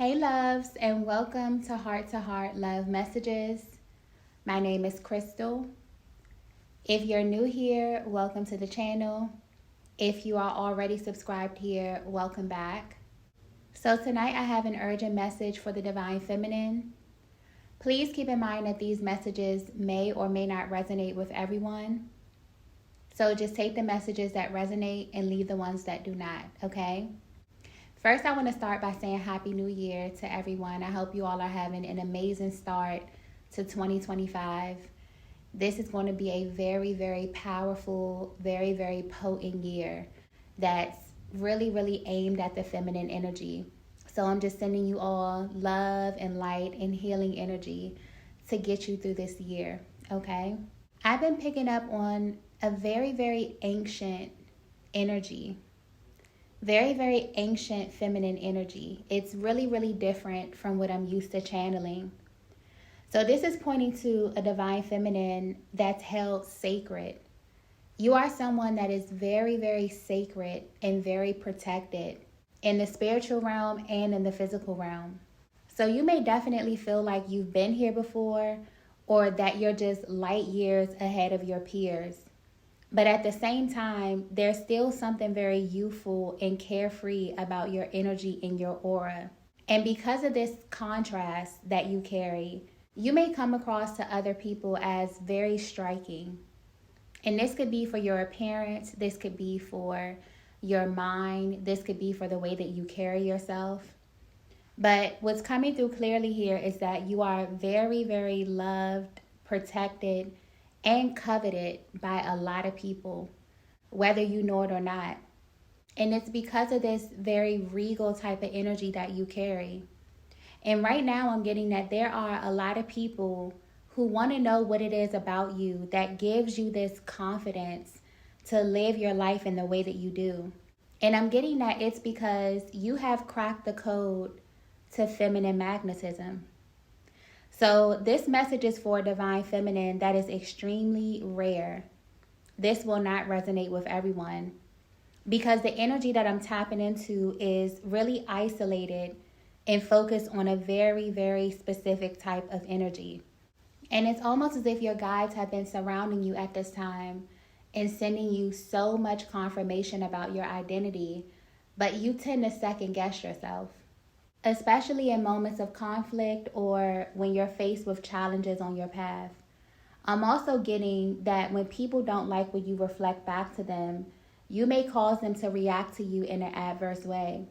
Hey loves, and welcome to Heart Love Messages. My name is Crystal. If you're new here, welcome to the channel. If you are already subscribed here, welcome back. So tonight I have an urgent message for the Divine Feminine. Please keep in mind that these messages may or may not resonate with everyone. So just take the messages that resonate and leave the ones that do not, okay? First, I want to start by saying Happy New Year to everyone. I hope you all are having an amazing start to 2025. This is going to be a very, very powerful, very, very potent year that's really, really aimed at the feminine energy. So I'm just sending you all love and light and healing energy to get you through this year, okay? I've been picking up on a very, very ancient energy. Very, very ancient feminine energy. It's really, really different from what I'm used to channeling. So this is pointing to a divine feminine that's held sacred. You are someone that is very, very sacred and very protected in the spiritual realm and in the physical realm. So you may definitely feel like you've been here before or that you're just light years ahead of your peers. But at the same time, there's still something very youthful and carefree about your energy and your aura. And because of this contrast that you carry, you may come across to other people as very striking. And this could be for your appearance, this could be for your mind, this could be for the way that you carry yourself. But what's coming through clearly here is that you are very, very loved, protected, and coveted by a lot of people, whether you know it or not. And it's because of this very regal type of energy that you carry. And right now I'm getting that there are a lot of people who want to know what it is about you that gives you this confidence to live your life in the way that you do. And I'm getting that it's because you have cracked the code to feminine magnetism. So this message is for divine feminine that is extremely rare. This will not resonate with everyone because the energy that I'm tapping into is really isolated and focused on a very, very specific type of energy. And it's almost as if your guides have been surrounding you at this time and sending you so much confirmation about your identity, but you tend to second guess yourself. Especially in moments of conflict or when you're faced with challenges on your path. I'm also getting that when people don't like what you reflect back to them, you may cause them to react to you in an adverse way.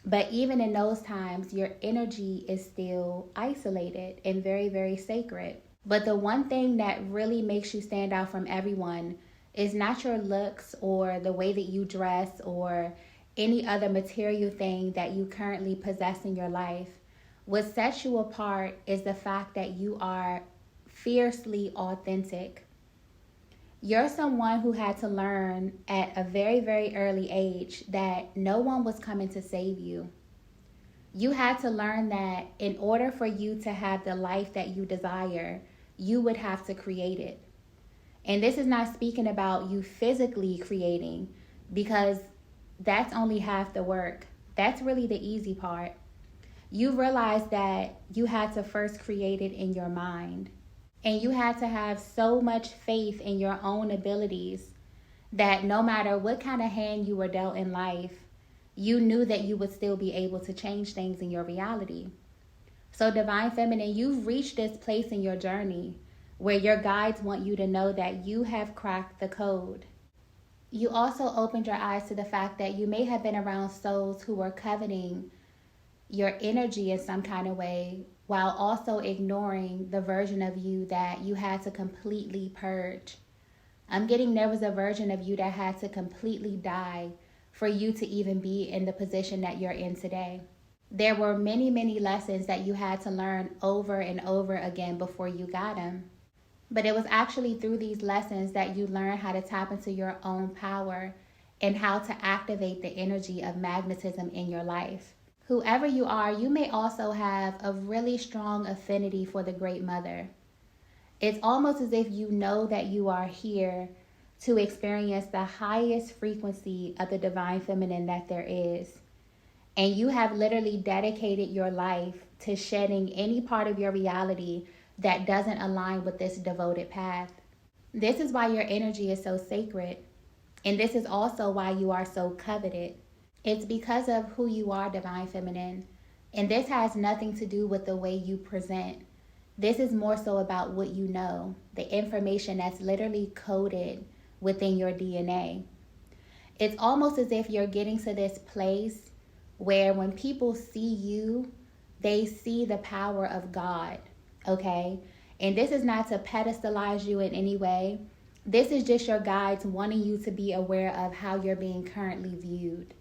But even in those times, your energy is still isolated and very, very sacred. But the one thing that really makes you stand out from everyone is not your looks or the way that you dress or any other material thing that you currently possess in your life. What sets you apart is the fact that you are fiercely authentic. You're someone who had to learn at a very, very early age that no one was coming to save you. You had to learn that in order for you to have the life that you desire, you would have to create it. And this is not speaking about you physically creating, because that's only half the work. That's really the easy part. You realize that you had to first create it in your mind. And you had to have so much faith in your own abilities that no matter what kind of hand you were dealt in life, you knew that you would still be able to change things in your reality. So Divine Feminine, you've reached this place in your journey where your guides want you to know that you have cracked the code. You also opened your eyes to the fact that you may have been around souls who were coveting your energy in some kind of way while also ignoring the version of you that you had to completely purge. I'm getting there was a version of you that had to completely die for you to even be in the position that you're in today. There were many, many lessons that you had to learn over and over again before you got them. But it was actually through these lessons that you learn how to tap into your own power and how to activate the energy of magnetism in your life. Whoever you are, you may also have a really strong affinity for the Great Mother. It's almost as if you know that you are here to experience the highest frequency of the Divine Feminine that there is. And you have literally dedicated your life to shedding any part of your reality that doesn't align with this devoted path. This is why your energy is so sacred. And this is also why you are so coveted. It's because of who you are, Divine Feminine. And this has nothing to do with the way you present. This is more so about what you know, the information that's literally coded within your DNA. It's almost as if you're getting to this place where when people see you, they see the power of God, okay? And this is not to pedestalize you in any way. This is just your guides wanting you to be aware of how you're being currently viewed.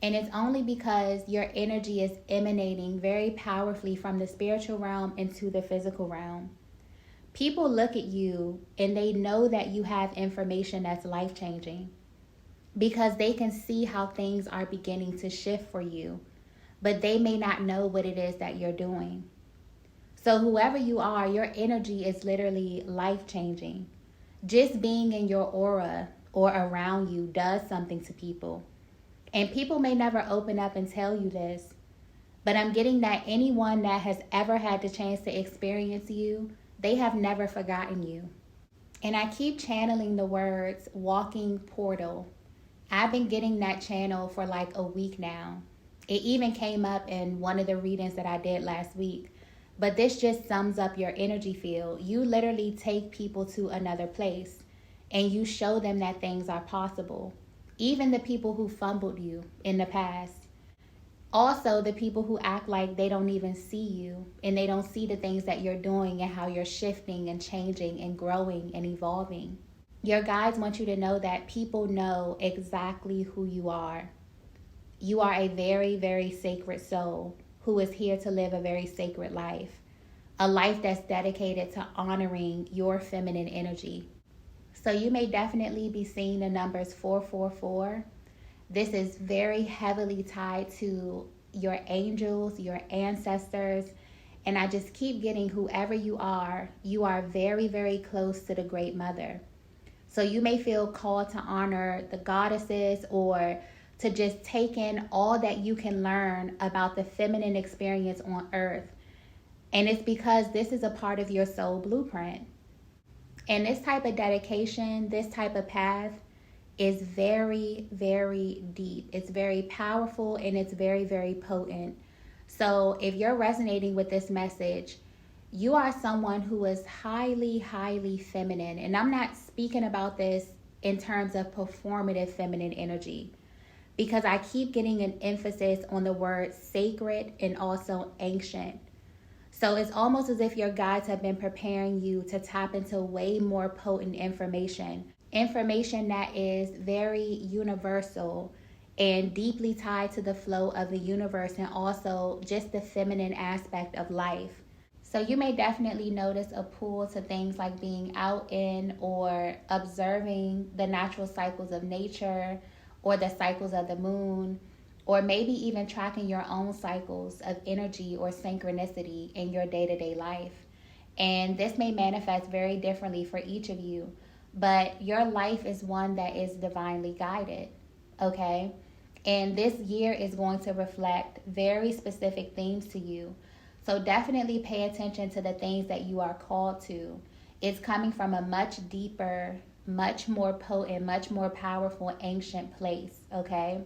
And it's only because your energy is emanating very powerfully from the spiritual realm into the physical realm. People look at you and they know that you have information that's life-changing because they can see how things are beginning to shift for you, but they may not know what it is that you're doing. So whoever you are, your energy is literally life-changing. Just being in your aura or around you does something to people. And people may never open up and tell you this, but I'm getting that anyone that has ever had the chance to experience you, they have never forgotten you. And I keep channeling the words walking portal. I've been getting that channel for like a week now. It even came up in one of the readings that I did last week. But this just sums up your energy field. You literally take people to another place and you show them that things are possible. Even the people who fumbled you in the past. Also, the people who act like they don't even see you and they don't see the things that you're doing and how you're shifting and changing and growing and evolving. Your guides want you to know that people know exactly who you are. You are a very, very sacred soul who is here to live a very sacred life. A life that's dedicated to honoring your feminine energy. So you may definitely be seeing the numbers 444. This is very heavily tied to your angels, your ancestors, and I just keep getting whoever you are very, very close to the Great Mother. So you may feel called to honor the goddesses or to just take in all that you can learn about the feminine experience on earth. And it's because this is a part of your soul blueprint. And this type of dedication, this type of path is very, very deep. It's very powerful and it's very, very potent. So if you're resonating with this message, you are someone who is highly, highly feminine. And I'm not speaking about this in terms of performative feminine energy, because I keep getting an emphasis on the word sacred and also ancient. So it's almost as if your guides have been preparing you to tap into way more potent information that is very universal and deeply tied to the flow of the universe and also just the feminine aspect of life. So you may definitely notice a pull to things like being out in or observing the natural cycles of nature or the cycles of the moon, or maybe even tracking your own cycles of energy or synchronicity in your day-to-day life. And this may manifest very differently for each of you, but your life is one that is divinely guided, okay? And this year is going to reflect very specific themes to you. So definitely pay attention to the things that you are called to. It's coming from a much deeper, much more potent, much more powerful, ancient place, okay?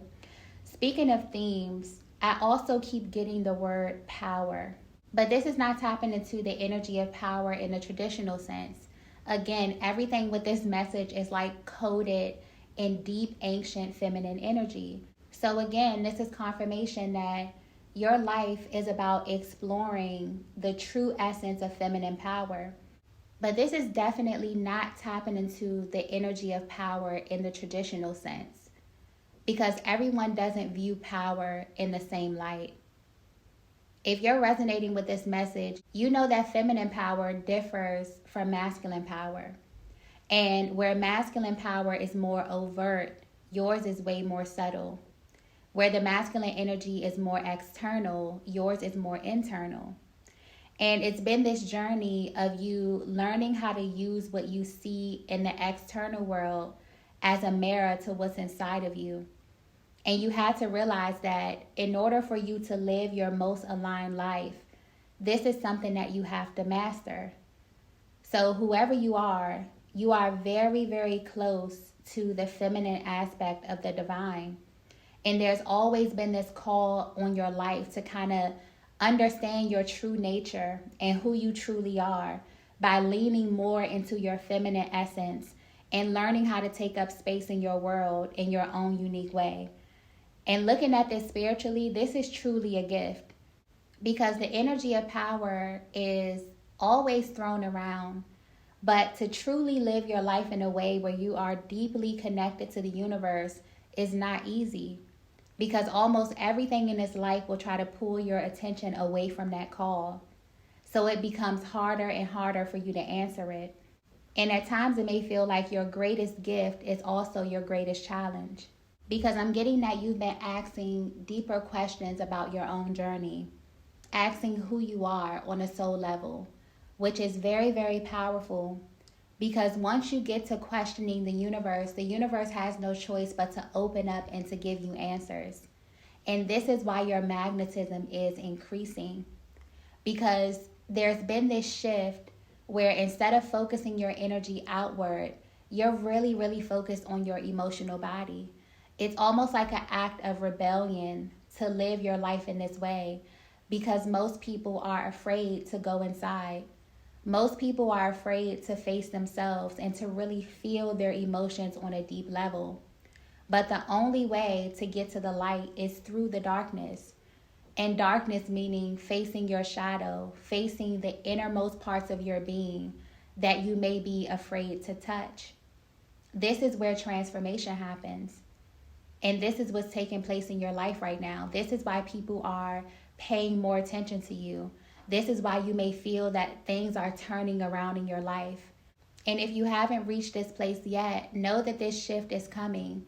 Speaking of themes, I also keep getting the word power. But this is not tapping into the energy of power in the traditional sense. Again, everything with this message is like coded in deep, ancient feminine energy. So again, this is confirmation that your life is about exploring the true essence of feminine power. But this is definitely not tapping into the energy of power in the traditional sense, because everyone doesn't view power in the same light. If you're resonating with this message, you know that feminine power differs from masculine power. And where masculine power is more overt, yours is way more subtle. Where the masculine energy is more external, yours is more internal. And it's been this journey of you learning how to use what you see in the external world as a mirror to what's inside of you. And you had to realize that in order for you to live your most aligned life, this is something that you have to master. So whoever you are very, very close to the feminine aspect of the divine. And there's always been this call on your life to kind of understand your true nature and who you truly are by leaning more into your feminine essence and learning how to take up space in your world in your own unique way. And looking at this spiritually, this is truly a gift, because the energy of power is always thrown around. But to truly live your life in a way where you are deeply connected to the universe is not easy, because almost everything in this life will try to pull your attention away from that call. So it becomes harder and harder for you to answer it. And at times it may feel like your greatest gift is also your greatest challenge, because I'm getting that you've been asking deeper questions about your own journey, asking who you are on a soul level, which is very, very powerful, because once you get to questioning the universe has no choice but to open up and to give you answers. And this is why your magnetism is increasing, because there's been this shift where instead of focusing your energy outward, you're really, really focused on your emotional body. It's almost like an act of rebellion to live your life in this way, because most people are afraid to go inside. Most people are afraid to face themselves and to really feel their emotions on a deep level. But the only way to get to the light is through the darkness. And darkness meaning facing your shadow, facing the innermost parts of your being that you may be afraid to touch. This is where transformation happens. And this is what's taking place in your life right now. This is why people are paying more attention to you. This is why you may feel that things are turning around in your life. And if you haven't reached this place yet, know that this shift is coming.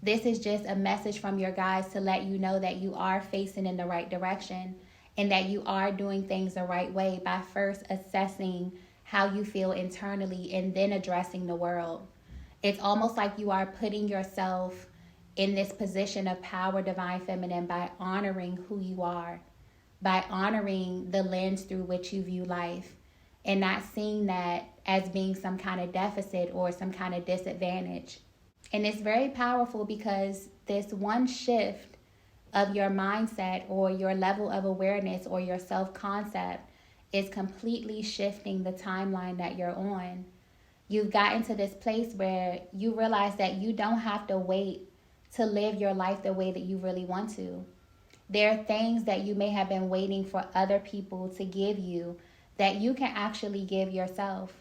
This is just a message from your guides to let you know that you are facing in the right direction and that you are doing things the right way by first assessing how you feel internally and then addressing the world. It's almost like you are putting yourself in this position of power, divine feminine, by honoring who you are, by honoring the lens through which you view life, and not seeing that as being some kind of deficit or some kind of disadvantage. And it's very powerful, because this one shift of your mindset or your level of awareness or your self-concept is completely shifting the timeline that you're on. You've gotten to this place where you realize that you don't have to wait to live your life the way that you really want to. There are things that you may have been waiting for other people to give you that you can actually give yourself.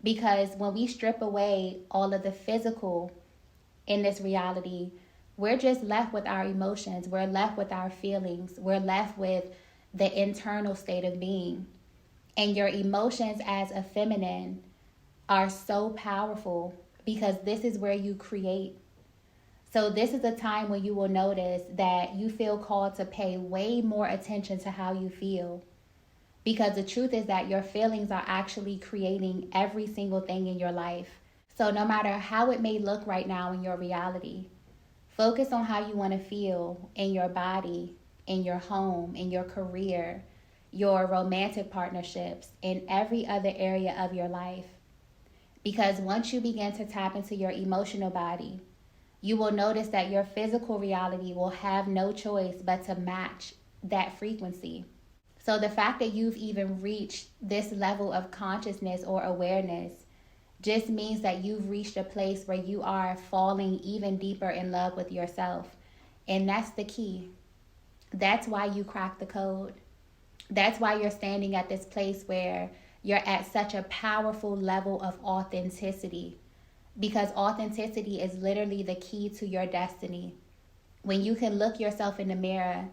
Because when we strip away all of the physical in this reality, we're just left with our emotions. We're left with our feelings. We're left with the internal state of being. And your emotions as a feminine are so powerful, because this is where you create. So this is a time when you will notice that you feel called to pay way more attention to how you feel. Because the truth is that your feelings are actually creating every single thing in your life. So no matter how it may look right now in your reality, focus on how you want to feel in your body, in your home, in your career, your romantic partnerships, in every other area of your life. Because once you begin to tap into your emotional body, you will notice that your physical reality will have no choice but to match that frequency. So the fact that you've even reached this level of consciousness or awareness just means that you've reached a place where you are falling even deeper in love with yourself. And that's the key. That's why you cracked the code. That's why you're standing at this place where you're at such a powerful level of authenticity. Because authenticity is literally the key to your destiny. When you can look yourself in the mirror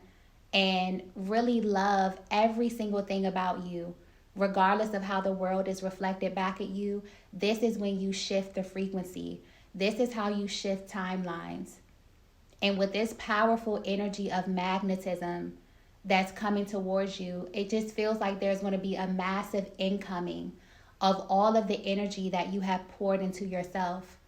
and really love every single thing about you, regardless of how the world is reflected back at you, this is when you shift the frequency. This is how you shift timelines. And with this powerful energy of magnetism that's coming towards you, it just feels like there's going to be a massive incoming of all of the energy that you have poured into yourself.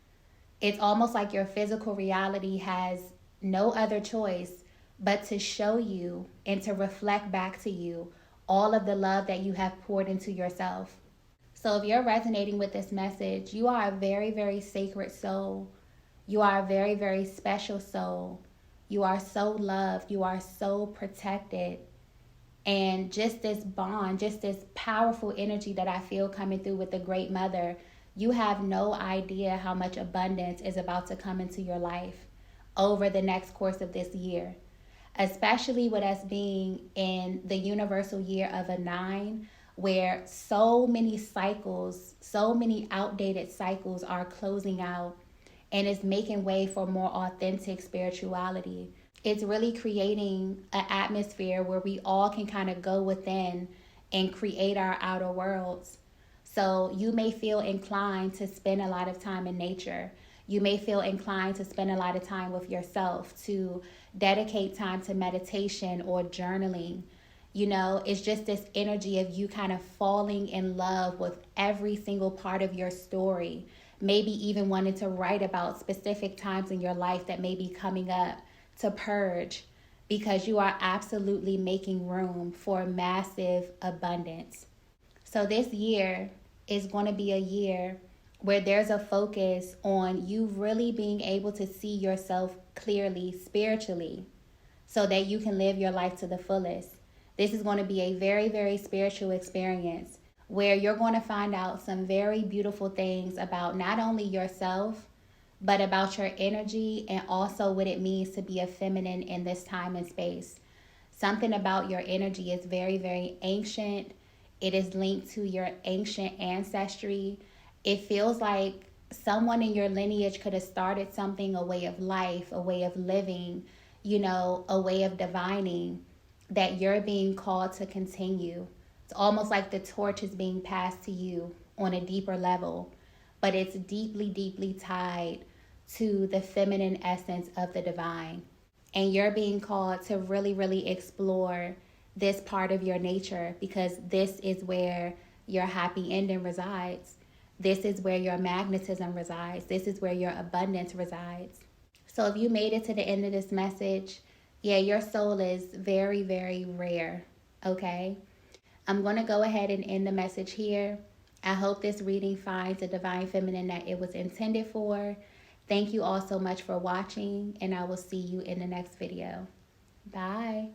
It's almost like your physical reality has no other choice but to show you and to reflect back to you all of the love that you have poured into yourself. So if you're resonating with this message, you are a very, very sacred soul. You are a very, very special soul. You are so loved. You are so protected. And just this bond, just this powerful energy that I feel coming through with the Great Mother, you have no idea how much abundance is about to come into your life over the next course of this year. Especially with us being in the universal year of a 9, where so many cycles, so many outdated cycles are closing out and is making way for more authentic spirituality. It's really creating an atmosphere where we all can kind of go within and create our outer worlds. So you may feel inclined to spend a lot of time in nature. You may feel inclined to spend a lot of time with yourself, to dedicate time to meditation or journaling. You know, it's just this energy of you kind of falling in love with every single part of your story. Maybe even wanting to write about specific times in your life that may be coming up to purge, because you are absolutely making room for massive abundance. So this year is going to be a year where there's a focus on you really being able to see yourself clearly spiritually so that you can live your life to the fullest. This is going to be a very, very spiritual experience where you're going to find out some very beautiful things about not only yourself, but about your energy and also what it means to be a feminine in this time and space. Something about your energy is very, very ancient. It is linked to your ancient ancestry. It feels like someone in your lineage could have started something, a way of life, a way of living, you know, a way of divining that you're being called to continue. It's almost like the torch is being passed to you on a deeper level, but it's deeply, deeply tied to the feminine essence of the divine. And you're being called to really, really explore this part of your nature, because this is where your happy ending resides. This is where your magnetism resides. This is where your abundance resides. So if you made it to the end of this message, yeah, your soul is very, very rare, okay? I'm going to go ahead and end the message here. I hope this reading finds the divine feminine that it was intended for. Thank you all so much for watching, and I will see you in the next video. Bye.